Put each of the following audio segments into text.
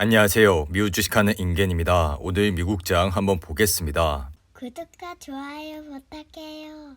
안녕하세요. 미국 주식하는 인겐입니다. 오늘 미국장 한번 보겠습니다. 구독과 좋아요 부탁해요.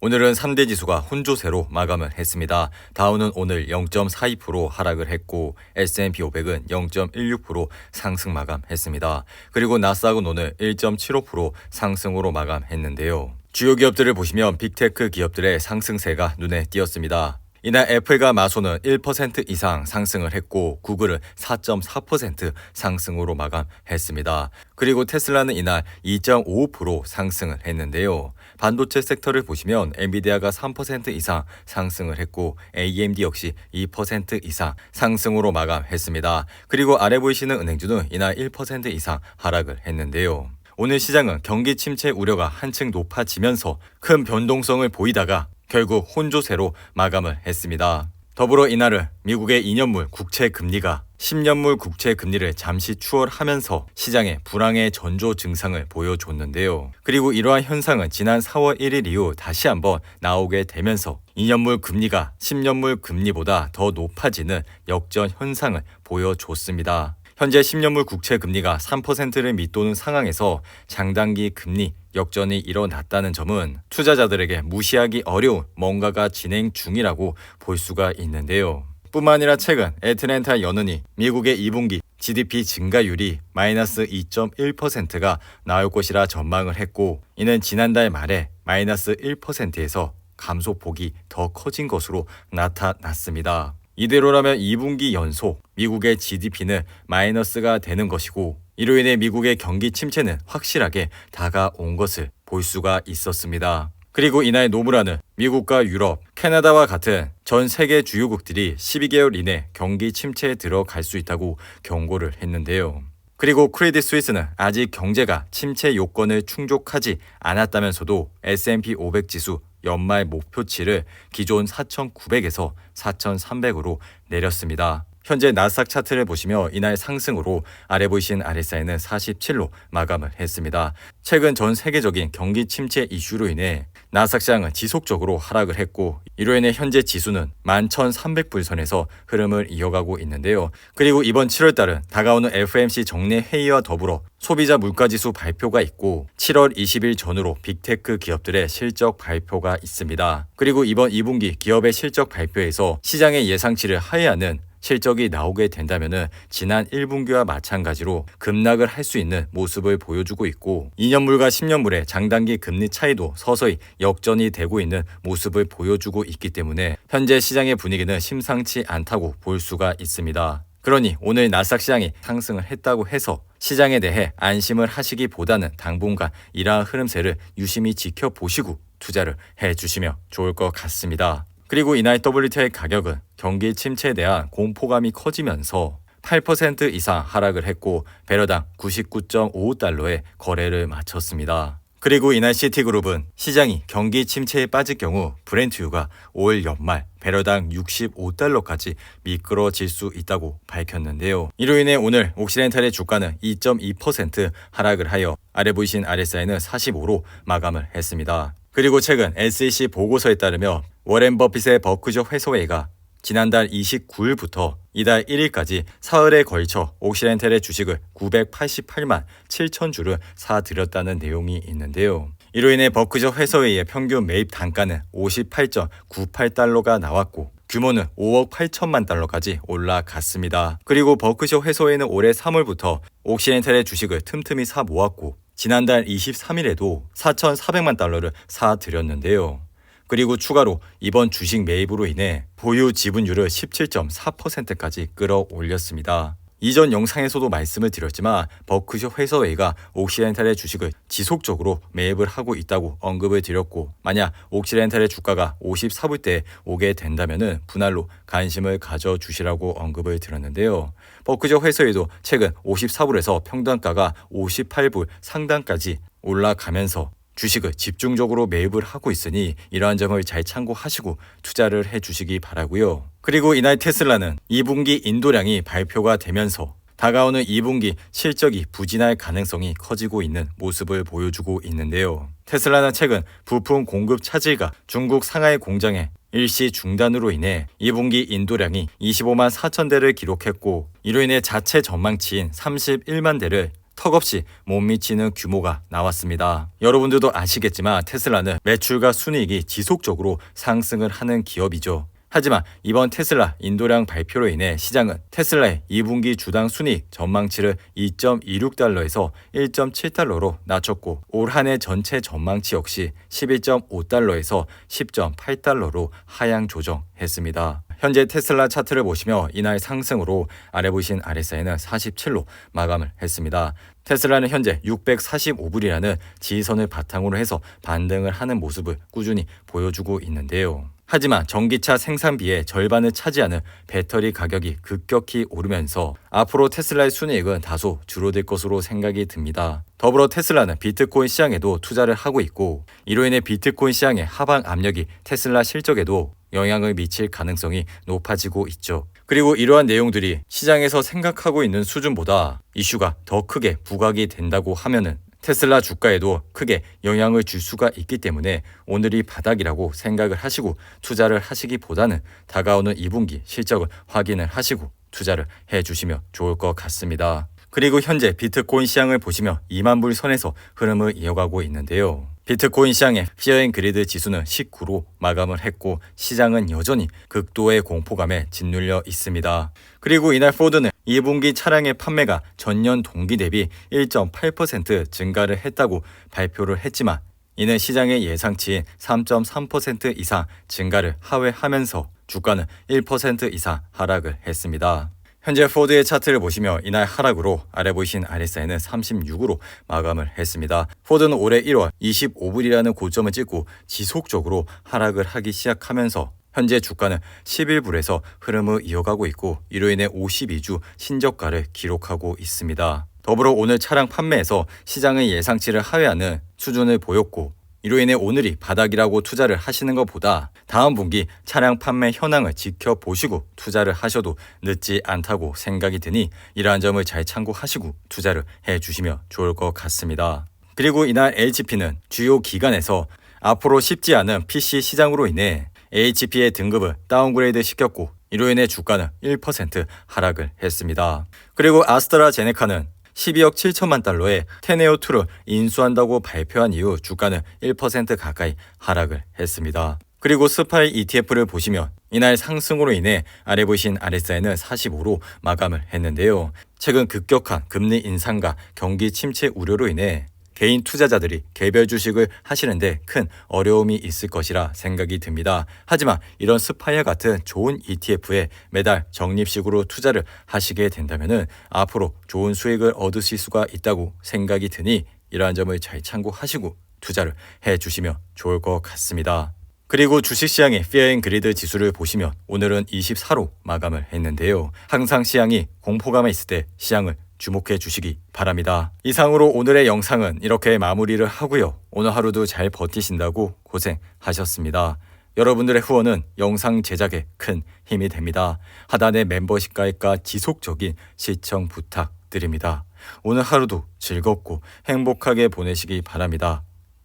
오늘은 3대 지수가 혼조세로 마감을 했습니다. 다우는 오늘 0.42% 하락을 했고 S&P 500은 0.16% 상승 마감했습니다. 그리고 나스닥은 오늘 1.75% 상승으로 마감했는데요. 주요 기업들을 보시면 빅테크 기업들의 상승세가 눈에 띄었습니다. 이날 애플과 마소는 1% 이상 상승을 했고 구글은 4.4% 상승으로 마감했습니다. 그리고 테슬라는 이날 2.55% 상승을 했는데요. 반도체 섹터를 보시면 엔비디아가 3% 이상 상승을 했고 AMD 역시 2% 이상 상승으로 마감했습니다. 그리고 아래 보이시는 은행주는 이날 1% 이상 하락을 했는데요. 오늘 시장은 경기 침체 우려가 한층 높아지면서 큰 변동성을 보이다가 결국 혼조세로 마감을 했습니다. 더불어 이날은 미국의 2년물 국채 금리가 10년물 국채 금리를 잠시 추월하면서 시장에 불황의 전조 증상을 보여줬는데요. 그리고 이러한 현상은 지난 4월 1일 이후 다시 한번 나오게 되면서 2년물 금리가 10년물 금리보다 더 높아지는 역전 현상을 보여줬습니다. 현재 10년물 국채 금리가 3%를 밑도는 상황에서 장단기 금리 역전이 일어났다는 점은 투자자들에게 무시하기 어려운 뭔가가 진행 중이라고 볼 수가 있는데요. 뿐만 아니라 최근 애틀랜타 연은이 미국의 2분기 GDP 증가율이 마이너스 2.1%가 나올 것이라 전망을 했고 이는 지난달 말에 마이너스 1%에서 감소폭이 더 커진 것으로 나타났습니다. 이대로라면 2분기 연속 미국의 GDP는 마이너스가 되는 것이고 이로 인해 미국의 경기 침체는 확실하게 다가온 것을 볼 수가 있었습니다. 그리고 이날 노무라는 미국과 유럽, 캐나다와 같은 전 세계 주요국들이 12개월 이내 경기 침체에 들어갈 수 있다고 경고를 했는데요. 그리고 크레딧 스위스는 아직 경제가 침체 요건을 충족하지 않았다면서도 S&P 500 지수 연말 목표치를 기존 4,900에서 4,300으로 내렸습니다. 현재 나스닥 차트를 보시며 이날 상승으로 아래 보이신 RSI는 47로 마감을 했습니다. 최근 전 세계적인 경기 침체 이슈로 인해 나스닥 시장은 지속적으로 하락을 했고 이로 인해 현재 지수는 11,300불선에서 흐름을 이어가고 있는데요. 그리고 이번 7월달은 다가오는 FOMC 정례 회의와 더불어 소비자 물가지수 발표가 있고 7월 20일 전후로 빅테크 기업들의 실적 발표가 있습니다. 그리고 이번 2분기 기업의 실적 발표에서 시장의 예상치를 하회하는 실적이 나오게 된다면 지난 1분기와 마찬가지로 급락을 할 수 있는 모습을 보여주고 있고 2년물과 10년물의 장단기 금리 차이도 서서히 역전이 되고 있는 모습을 보여주고 있기 때문에 현재 시장의 분위기는 심상치 않다고 볼 수가 있습니다. 그러니 오늘 나스닥 시장이 상승을 했다고 해서 시장에 대해 안심을 하시기보다는 당분간 이러한 흐름세를 유심히 지켜보시고 투자를 해주시면 좋을 것 같습니다. 그리고 이날 WTI 가격은 경기 침체에 대한 공포감이 커지면서 8% 이상 하락을 했고 배럴당 99.55달러에 거래를 마쳤습니다. 그리고 이날 시티그룹은 시장이 경기 침체에 빠질 경우 브렌트유가 올 연말 배럴당 65달러까지 미끄러질 수 있다고 밝혔는데요. 이로 인해 오늘 옥시덴탈의 주가는 2.2% 하락을 하여 아래 보이신 RSI는 45로 마감을 했습니다. 그리고 최근 SEC 보고서에 따르면 워렌 버핏의 버크셔 회사회가 지난달 29일부터 이달 1일까지 사흘에 걸쳐 옥시덴탈의 주식을 988만 7천 주를 사들였다는 내용이 있는데요. 이로 인해 버크셔 회사회의 평균 매입 단가는 58.98달러가 나왔고 규모는 5억 8천만 달러까지 올라갔습니다. 그리고 버크셔 회사회는 올해 3월부터 옥시덴탈의 주식을 틈틈이 사 모았고 지난달 23일에도 4,400만 달러를 사들였는데요. 그리고 추가로 이번 주식 매입으로 인해 보유 지분율을 17.4%까지 끌어올렸습니다. 이전 영상에서도 말씀을 드렸지만 버크셔 회사회가 옥시덴탈의 주식을 지속적으로 매입을 하고 있다고 언급을 드렸고 만약 옥시덴탈의 주가가 54불대에 오게 된다면 분할로 관심을 가져주시라고 언급을 드렸는데요. 버크셔 회사회도 최근 54불에서 평단가가 58불 상단까지 올라가면서 주식을 집중적으로 매입을 하고 있으니 이러한 점을 잘 참고하시고 투자를 해주시기 바라고요. 그리고 이날 테슬라는 2분기 인도량이 발표가 되면서 다가오는 2분기 실적이 부진할 가능성이 커지고 있는 모습을 보여주고 있는데요. 테슬라는 최근 부품 공급 차질과 중국 상하이 공장에 일시 중단으로 인해 2분기 인도량이 25만 4천 대를 기록했고 이로 인해 자체 전망치인 31만 대를 턱없이 못 미치는 규모가 나왔습니다. 여러분들도 아시겠지만 테슬라는 매출과 순이익이 지속적으로 상승을 하는 기업이죠. 하지만 이번 테슬라 인도량 발표로 인해 시장은 테슬라의 2분기 주당 순이익 전망치를 2.26달러에서 1.7달러로 낮췄고 올 한 해 전체 전망치 역시 11.5달러에서 10.8달러로 하향 조정했습니다. 현재 테슬라 차트를 보시며 이날 상승으로 아래 보신 RSI는 47로 마감을 했습니다. 테슬라는 현재 645불이라는 지지선을 바탕으로 해서 반등을 하는 모습을 꾸준히 보여주고 있는데요. 하지만 전기차 생산비의 절반을 차지하는 배터리 가격이 급격히 오르면서 앞으로 테슬라의 순이익은 다소 줄어들 것으로 생각이 듭니다. 더불어 테슬라는 비트코인 시장에도 투자를 하고 있고 이로 인해 비트코인 시장의 하방 압력이 테슬라 실적에도 영향을 미칠 가능성이 높아지고 있죠. 그리고 이러한 내용들이 시장에서 생각하고 있는 수준보다 이슈가 더 크게 부각이 된다고 하면은 테슬라 주가에도 크게 영향을 줄 수가 있기 때문에 오늘이 바닥이라고 생각을 하시고 투자를 하시기보다는 다가오는 2분기 실적을 확인을 하시고 투자를 해주시면 좋을 것 같습니다. 그리고 현재 비트코인 시장을 보시면 2만 불 선에서 흐름을 이어가고 있는데요. 비트코인 시장의 피어 앤 그리드 지수는 19로 마감을 했고 시장은 여전히 극도의 공포감에 짓눌려 있습니다. 그리고 이날 포드는 2분기 차량의 판매가 전년 동기 대비 1.8% 증가를 했다고 발표를 했지만 이는 시장의 예상치인 3.3% 이상 증가를 하회하면서 주가는 1% 이상 하락을 했습니다. 현재 포드의 차트를 보시며 이날 하락으로 아래 보이신 RSI는 36으로 마감을 했습니다. 포드는 올해 1월 25불이라는 고점을 찍고 지속적으로 하락을 하기 시작하면서 현재 주가는 11불에서 흐름을 이어가고 있고 이로 인해 52주 신저가를 기록하고 있습니다. 더불어 오늘 차량 판매에서 시장의 예상치를 하회하는 수준을 보였고 이로 인해 오늘이 바닥이라고 투자를 하시는 것보다 다음 분기 차량 판매 현황을 지켜보시고 투자를 하셔도 늦지 않다고 생각이 드니 이러한 점을 잘 참고하시고 투자를 해주시면 좋을 것 같습니다. 그리고 이날 HP는 주요 기관에서 앞으로 쉽지 않은 PC 시장으로 인해 HP의 등급을 다운그레이드 시켰고 이로 인해 주가는 1% 하락을 했습니다. 그리고 아스트라제네카는 12억 7천만 달러의 테네오2를 인수한다고 발표한 이후 주가는 1% 가까이 하락을 했습니다. 그리고 스파이 ETF를 보시면 이날 상승으로 인해 아래 보이신 RSI는 45로 마감을 했는데요. 최근 급격한 금리 인상과 경기 침체 우려로 인해 개인 투자자들이 개별 주식을 하시는데 큰 어려움이 있을 것이라 생각이 듭니다. 하지만 이런 스파이어 같은 좋은 ETF에 매달 적립식으로 투자를 하시게 된다면 앞으로 좋은 수익을 얻으실 수가 있다고 생각이 드니 이러한 점을 잘 참고하시고 투자를 해주시면 좋을 것 같습니다. 그리고 주식시장의 피어 앤 그리드 지수를 보시면 오늘은 24로 마감을 했는데요. 항상 시장이 공포감에 있을 때 시장을 주목해 주시기 바랍니다. 이상으로 오늘의 영상은 이렇게 마무리를 하고요. 오늘 하루도 잘 버티신다고 고생하셨습니다. 여러분들의 후원은 영상 제작에 큰 힘이 됩니다. 하단의 멤버십 가입과 지속적인 시청 부탁드립니다. 오늘 하루도 즐겁고 행복하게 보내시기 바랍니다.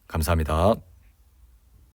감사합니다.